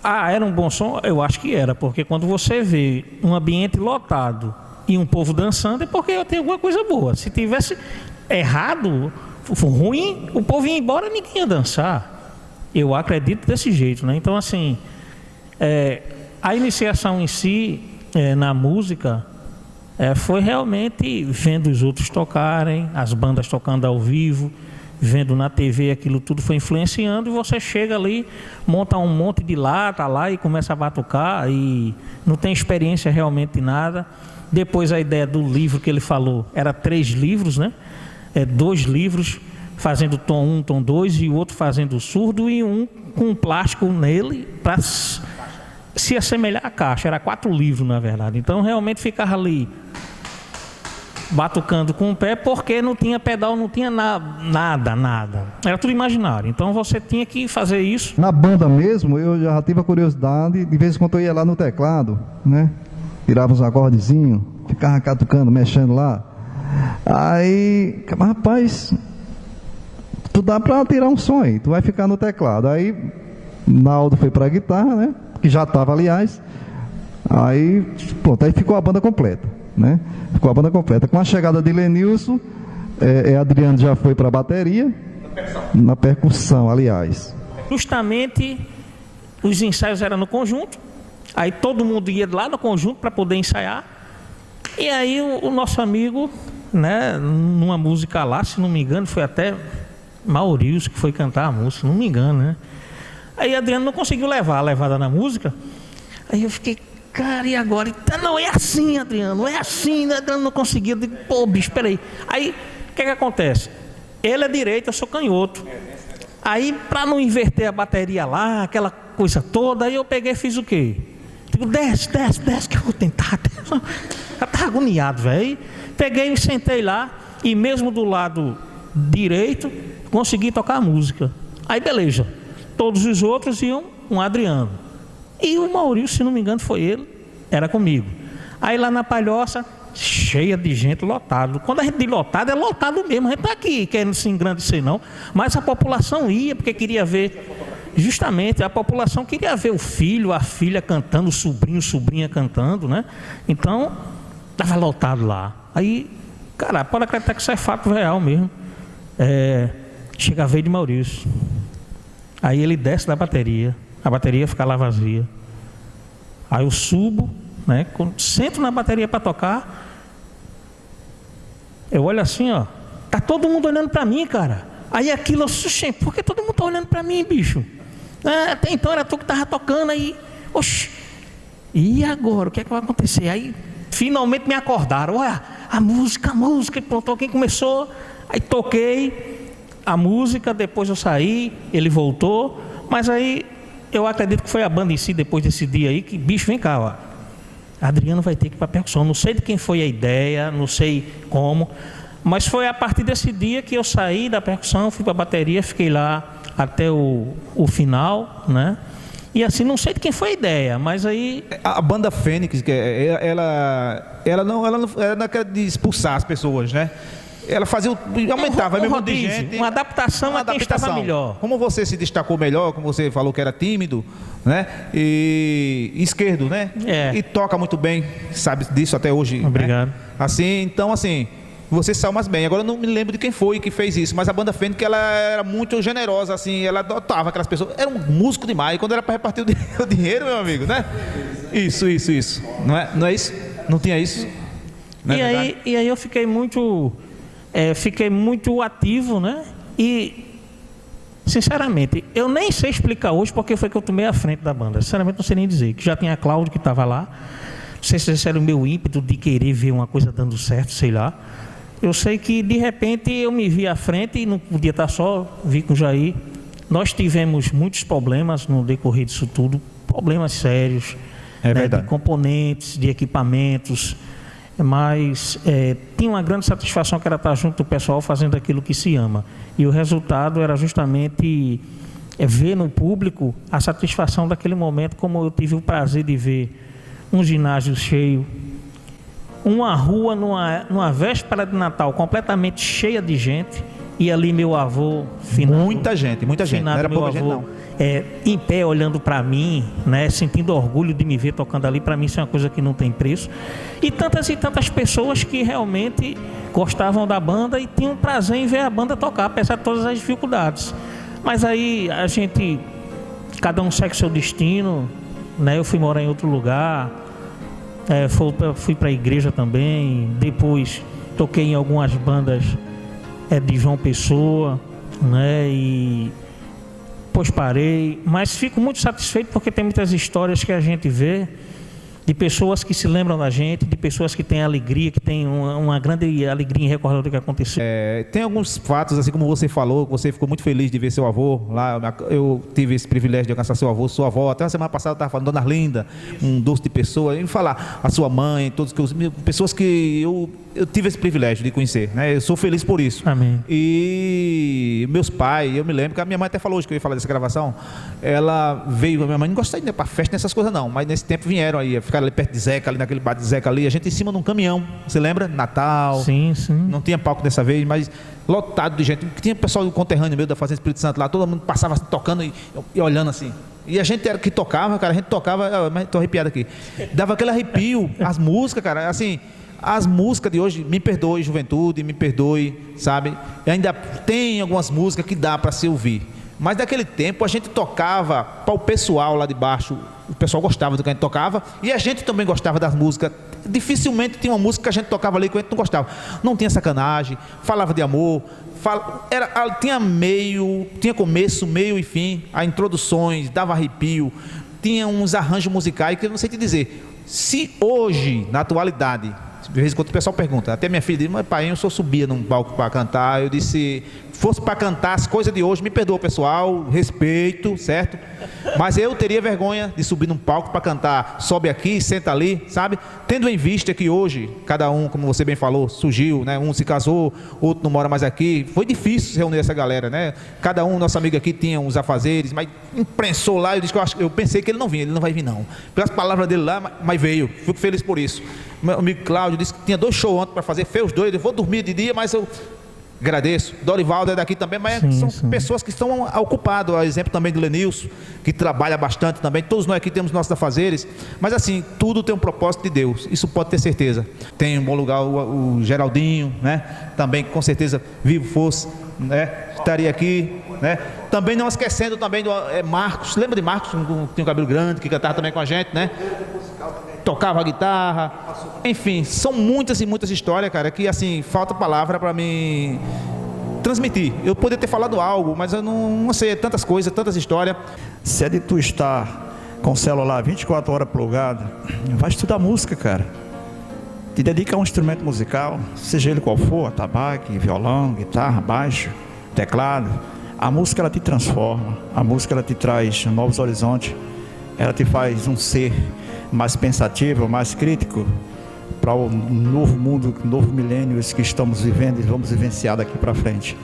Era um bom som? Eu acho que era, porque quando você vê um ambiente lotado e um povo dançando, é porque eu tenho alguma coisa boa. Se tivesse errado, ruim, o povo ia embora, ninguém ia dançar. Eu acredito desse jeito, né? Então, assim, a iniciação em si, na música, foi realmente vendo os outros tocarem, as bandas tocando ao vivo, vendo na TV, aquilo tudo foi influenciando, e você chega ali, monta um monte de lata lá e começa a batucar, e não tem experiência realmente de nada. Depois a ideia do livro que ele falou, era 3 livros, né? 2 livros, fazendo tom 1, tom 2, e o outro fazendo surdo, e um com plástico nele, para se assemelhar à caixa. Era 4 livros, na verdade. Então, realmente ficava ali, batucando com o pé, porque não tinha pedal, não tinha nada. Era tudo imaginário. Então, você tinha que fazer isso. Na banda mesmo, eu já tive a curiosidade, de vez em quando eu ia lá no teclado, né? Tirava uns acordezinhos, ficava catucando, mexendo lá. Aí, rapaz, tu dá pra tirar um som aí, tu vai ficar no teclado. Aí, Naldo foi pra guitarra, né? Que já tava, aliás. Aí, pronto, aí ficou a banda completa, né? Ficou a banda completa. Com a chegada de Lenilson, Adriano já foi pra bateria. Na percussão, aliás. Justamente, os ensaios eram no conjunto. Aí todo mundo ia lá no conjunto para poder ensaiar. E aí o nosso amigo, né, numa música lá, se não me engano, foi até Maurício que foi cantar a música, se não me engano, né? Aí Adriano não conseguiu levar a levada na música. Aí eu fiquei, cara, e agora? Não, é assim, Adriano, é assim, né? Adriano não conseguiu. Eu digo, pô, bicho, peraí. Aí, o que acontece? Ele é direito, eu sou canhoto. Aí, para não inverter a bateria lá, aquela coisa toda, aí eu peguei e fiz o quê? Digo, desce, que eu vou tentar. Já tá agoniado, velho. Peguei e sentei lá, e mesmo do lado direito, consegui tocar a música. Aí, beleza. Todos os outros iam com o Adriano. E o Maurício, se não me engano, foi ele, era comigo. Aí lá na Palhoça, cheia de gente, lotado. Quando a gente diz lotado, é lotado mesmo. A gente está aqui querendo se engrandecer, não. Mas a população ia, porque queria ver. Justamente, a população queria ver o filho, a filha cantando, o sobrinho, sobrinha cantando, né? Então, estava lotado lá. Aí, cara, pode acreditar que isso é fato real mesmo. Chega a vez de Maurício. Aí ele desce da bateria, a bateria fica lá vazia. Aí eu subo, né? Sento na bateria para tocar. Eu olho assim, ó. Tá todo mundo olhando para mim, cara. Aí aquilo, por que todo mundo tá olhando para mim, bicho? Até então era tu que tava tocando aí. Oxi, e agora? O que é que vai acontecer? Aí finalmente me acordaram. Olha, a música, e pronto, alguém começou. Aí toquei a música, depois eu saí, ele voltou. Mas aí eu acredito que foi a banda em si, depois desse dia aí, que bicho, vem cá, ó. Adriano vai ter que ir para percussão. Não sei de quem foi a ideia, não sei como. Mas foi a partir desse dia que eu saí da percussão, fui para a bateria, fiquei lá até o final, né? E assim, não sei de quem foi a ideia, mas aí... A banda Fênix, ela não quer expulsar as pessoas, né? Ela fazia, aumentava mesmo de gente. Uma adaptação a quem estava melhor. Como você se destacou melhor, como você falou que era tímido, né? E esquerdo, né? E toca muito bem, sabe disso até hoje. Obrigado. Né? Assim, então assim... você saiu mais bem. Agora eu não me lembro de quem foi que fez isso, mas a banda Fênix, ela era muito generosa, assim, ela adotava aquelas pessoas. Era um músico demais, e quando era para repartir o dinheiro, meu amigo, né? Isso. Não é isso? Não tinha isso? Não é e aí eu fiquei muito ativo, né? E sinceramente, eu nem sei explicar hoje porque foi que eu tomei a frente da banda. Sinceramente, não sei nem dizer. Que já tinha a Cláudio que estava lá. Não sei se esse era o meu ímpeto de querer ver uma coisa dando certo, sei lá. Eu sei que, de repente, eu me vi à frente e não podia estar só, vi com o Jair. Nós tivemos muitos problemas no decorrer disso tudo. Problemas sérios. Né, de componentes, de equipamentos. Mas tinha uma grande satisfação que era estar junto do pessoal fazendo aquilo que se ama. E o resultado era justamente ver no público a satisfação daquele momento, como eu tive o prazer de ver um ginásio cheio, uma rua numa véspera de Natal completamente cheia de gente, e ali meu avô... Muita gente, não era pouca gente não. Em pé olhando para mim, né, sentindo orgulho de me ver tocando ali. Para mim isso é uma coisa que não tem preço. E tantas pessoas que realmente gostavam da banda e tinham prazer em ver a banda tocar, apesar de todas as dificuldades. Mas aí a gente, cada um segue seu destino, né? Eu fui morar em outro lugar, fui para a igreja também, depois toquei em algumas bandas de João Pessoa, né? E depois parei, mas fico muito satisfeito porque tem muitas histórias que a gente vê de pessoas que se lembram da gente, de pessoas que têm alegria, que têm uma grande alegria em recordar do que aconteceu. Tem alguns fatos, assim como você falou, você ficou muito feliz de ver seu avô lá. Eu tive esse privilégio de alcançar seu avô, sua avó. Até a semana passada eu estava falando, Dona Arlinda, um doce de pessoa, e falar a sua mãe, pessoas que eu tive esse privilégio de conhecer, né? Eu sou feliz por isso. Amém. E meus pais, eu me lembro que a minha mãe até falou hoje que eu ia falar dessa gravação. Ela veio, a minha mãe não gostava de ir para festa nessas coisas não, mas nesse tempo vieram aí, ficaram ali perto de Zeca, ali naquele bar de Zeca ali, a gente em cima de um caminhão, você lembra? Natal. Sim. Não tinha palco dessa vez, mas lotado de gente. Tinha pessoal do conterrâneo meu da Fazenda Espírito Santo lá, todo mundo passava assim, tocando e olhando assim. E a gente era que tocava, cara, mas tô arrepiado aqui. Dava aquele arrepio, as músicas, cara, assim, as músicas de hoje, me perdoe, juventude, me perdoe, sabe? E ainda tem algumas músicas que dá para se ouvir. Mas naquele tempo a gente tocava para o pessoal lá de baixo, o pessoal gostava do que a gente tocava e a gente também gostava das músicas. Dificilmente tinha uma música que a gente tocava ali que a gente não gostava. Não tinha sacanagem, falava de amor, tinha começo, meio e fim, as introduções, dava arrepio, tinha uns arranjos musicais que eu não sei te dizer. Se hoje, na atualidade, de vez em quando o pessoal pergunta, até minha filha diz, mas pai, eu só subia num palco para cantar, eu disse, fosse para cantar as coisas de hoje, me perdoa pessoal, respeito, certo? Mas eu teria vergonha de subir num palco para cantar, sobe aqui, senta ali, sabe? Tendo em vista que hoje, cada um, como você bem falou, surgiu, né? Um se casou, outro não mora mais aqui, foi difícil reunir essa galera, né? Cada um, nosso amigo aqui tinha uns afazeres, mas imprensou lá, eu pensei que ele não vinha, ele não vai vir não. Pelas palavras dele lá, mas veio, fico feliz por isso. Meu amigo Cláudio disse que tinha 2 shows ontem para fazer, fez os 2, eu vou dormir de dia, mas eu agradeço. Dorivaldo é daqui também, mas são pessoas que estão ocupadas. O exemplo também do Lenilson, que trabalha bastante também. Todos nós aqui temos nossos afazeres, mas assim, tudo tem um propósito de Deus, isso pode ter certeza. Tem um bom lugar o Geraldinho, né? Também com certeza vivo fosse, né? Estaria aqui, né? Também não esquecendo também do Marcos, lembra de Marcos, que tinha um cabelo grande, que cantava também com a gente, né? Tocava a guitarra, enfim, são muitas e muitas histórias, cara, que assim, falta palavra para me transmitir. Eu poderia ter falado algo, mas eu não sei, tantas coisas, tantas histórias. Se é de tu estar com o celular 24 horas plugado, vai estudar música, cara. Te dedica a um instrumento musical, seja ele qual for, atabaque, violão, guitarra, baixo, teclado. A música, ela te transforma, a música, ela te traz novos horizontes, ela te faz um ser mais pensativo, mais crítico para o novo mundo, novo milênio que estamos vivendo e vamos vivenciar daqui para frente.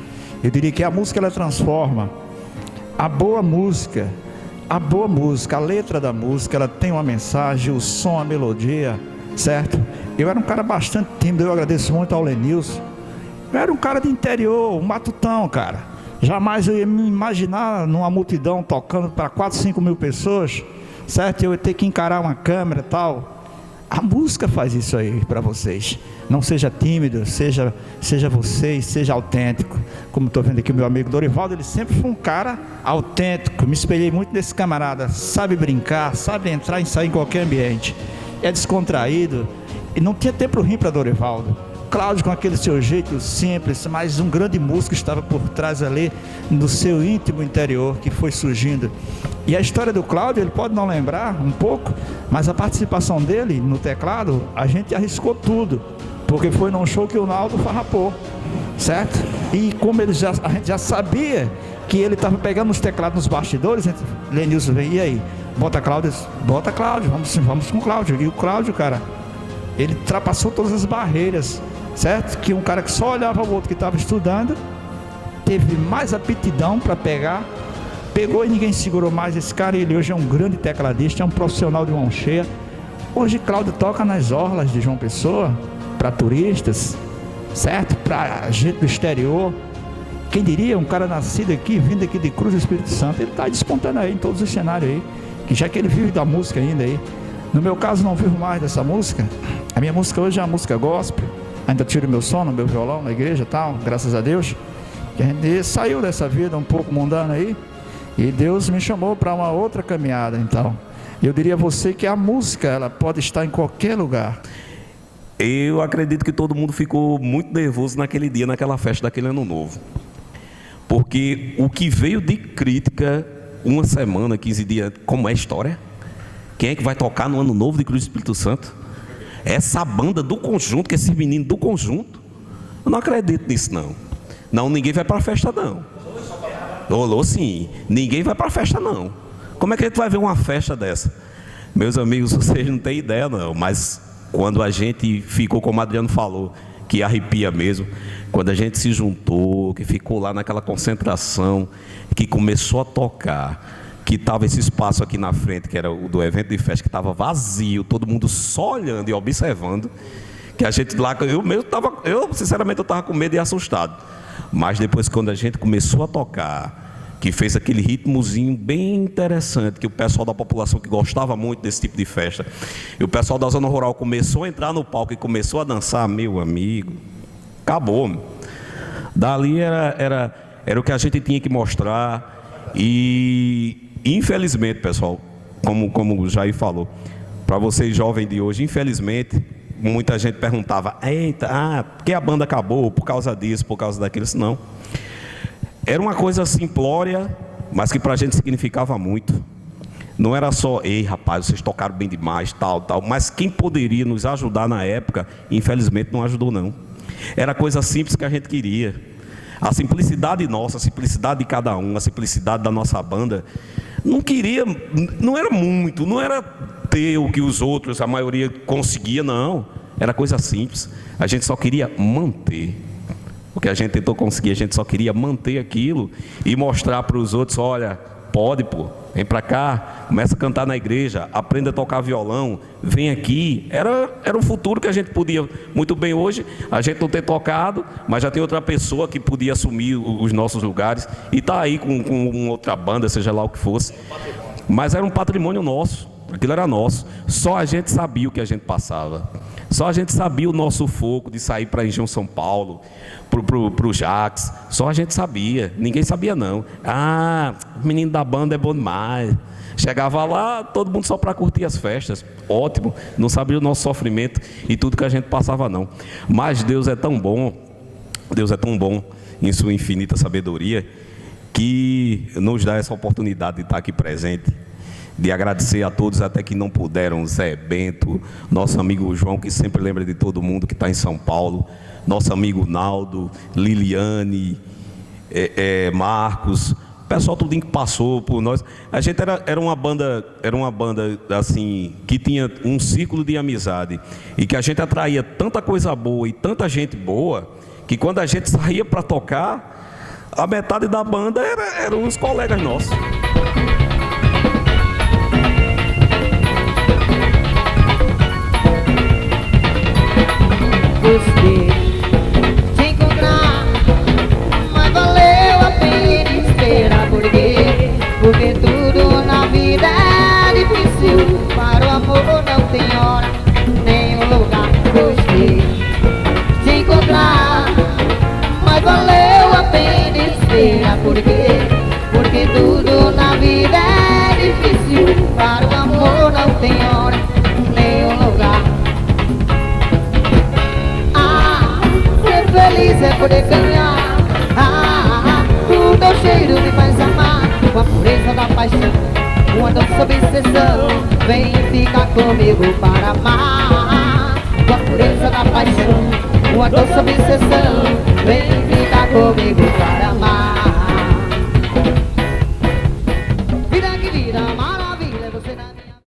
Eu diria que a música, ela transforma. A boa música, a letra da música, ela tem uma mensagem, o som, a melodia, certo? Eu era um cara bastante tímido, eu agradeço muito ao Lenilson. Eu era um cara de interior, um matutão, cara. Jamais eu ia me imaginar numa multidão tocando para 4, 5 mil pessoas, certo? Eu ia ter que encarar uma câmera e tal. A música faz isso aí para vocês. Não seja tímido, seja vocês, seja autêntico. Como estou vendo aqui o meu amigo Dorivaldo, ele sempre foi um cara autêntico. Me espelhei muito nesse camarada. Sabe brincar, sabe entrar e sair em qualquer ambiente. É descontraído e não tinha tempo ruim para Dorivaldo. Cláudio, com aquele seu jeito simples, mas um grande músico estava por trás ali, no seu íntimo interior, que foi surgindo. E a história do Cláudio, ele pode não lembrar um pouco, mas a participação dele no teclado, a gente arriscou tudo, porque foi num show que o Naldo farrapou, certo? E como a gente já sabia que ele estava pegando os teclados nos bastidores, Lenilson veio, e aí? Bota Cláudio, vamos com o Cláudio. E o Cláudio, cara, ele ultrapassou todas as barreiras, certo? Que um cara que só olhava o outro que estava estudando, teve mais aptidão para pegar, pegou e ninguém segurou mais esse cara, e ele hoje é um grande tecladista, é um profissional de mão cheia. Hoje Cláudio toca nas orlas de João Pessoa, para turistas, certo? Para gente do exterior. Quem diria, um cara nascido aqui, vindo aqui de Cruz do Espírito Santo, ele está despontando aí em todos os cenários aí, que já que ele vive da música ainda aí. No meu caso, não vivo mais dessa música. A minha música hoje é uma música gospel. Ainda tiro meu sono, meu violão na igreja e tal, graças a Deus. Que a gente saiu dessa vida um pouco mundana aí, e Deus me chamou para uma outra caminhada. Então, eu diria a você que a música, ela pode estar em qualquer lugar. Eu acredito que todo mundo ficou muito nervoso naquele dia, naquela festa daquele ano novo. Porque o que veio de crítica, uma semana, 15 dias, como é a história? Quem é que vai tocar no ano novo de Cruz do Espírito Santo? Essa banda do conjunto, que esses meninos do conjunto. Eu não acredito nisso, não. Não, ninguém vai para a festa, não. Rolou sim. Ninguém vai para a festa, não. Como é que a gente vai ver uma festa dessa? Meus amigos, vocês não têm ideia, não. Mas quando a gente ficou, como o Adriano falou, que arrepia mesmo, quando a gente se juntou, que ficou lá naquela concentração, que começou a tocar, que estava esse espaço aqui na frente, que era o do evento de festa, que estava vazio, todo mundo só olhando e observando, que a gente lá, eu sinceramente eu estava com medo e assustado, mas depois quando a gente começou a tocar, que fez aquele ritmozinho bem interessante, que o pessoal da população que gostava muito desse tipo de festa, e o pessoal da zona rural começou a entrar no palco e começou a dançar, meu amigo, acabou. Dali era o que a gente tinha que mostrar. E infelizmente, pessoal, como o Jair falou, para vocês jovens de hoje, infelizmente, muita gente perguntava, eita, porque a banda acabou por causa disso, por causa daquilo. Não. Era uma coisa simplória, mas que para a gente significava muito. Não era só, ei rapaz, vocês tocaram bem demais, tal, mas quem poderia nos ajudar na época, infelizmente não ajudou não. Era coisa simples que a gente queria. A simplicidade nossa, a simplicidade de cada um, a simplicidade da nossa banda, não era muito, não era ter o que os outros, a maioria conseguia, não. Era coisa simples. A gente só queria manter. O que a gente tentou conseguir, a gente só queria manter aquilo e mostrar para os outros, olha, pode, pô, vem para cá, começa a cantar na igreja, aprenda a tocar violão, vem aqui. Era um futuro que a gente podia, muito bem hoje, a gente não ter tocado, mas já tem outra pessoa que podia assumir os nossos lugares e tá aí com outra banda, seja lá o que fosse. Mas era um patrimônio nosso, aquilo era nosso, só a gente sabia o que a gente passava. Só a gente sabia o nosso foco de sair para a região São Paulo, pro Jax. Só a gente sabia, ninguém sabia não. O menino da banda é bom demais. Chegava lá, todo mundo só para curtir as festas. Ótimo, não sabia o nosso sofrimento e tudo que a gente passava não. Mas Deus é tão bom em sua infinita sabedoria, que nos dá essa oportunidade de estar aqui presente, de agradecer a todos até que não puderam, Zé Bento, nosso amigo João, que sempre lembra de todo mundo que está em São Paulo, nosso amigo Naldo, Liliane, Marcos, o pessoal tudinho que passou por nós. A gente era uma banda assim, que tinha um círculo de amizade e que a gente atraía tanta coisa boa e tanta gente boa, que quando a gente saía para tocar, a metade da banda eram os colegas nossos. Te encontrar, mas valeu a pena esperar. Por quê? Porque tudo na vida é difícil. Para o amor não tem hora, vem ficar comigo para amar. Com a pureza da paixão, uma doce obsessão, vem ficar comigo para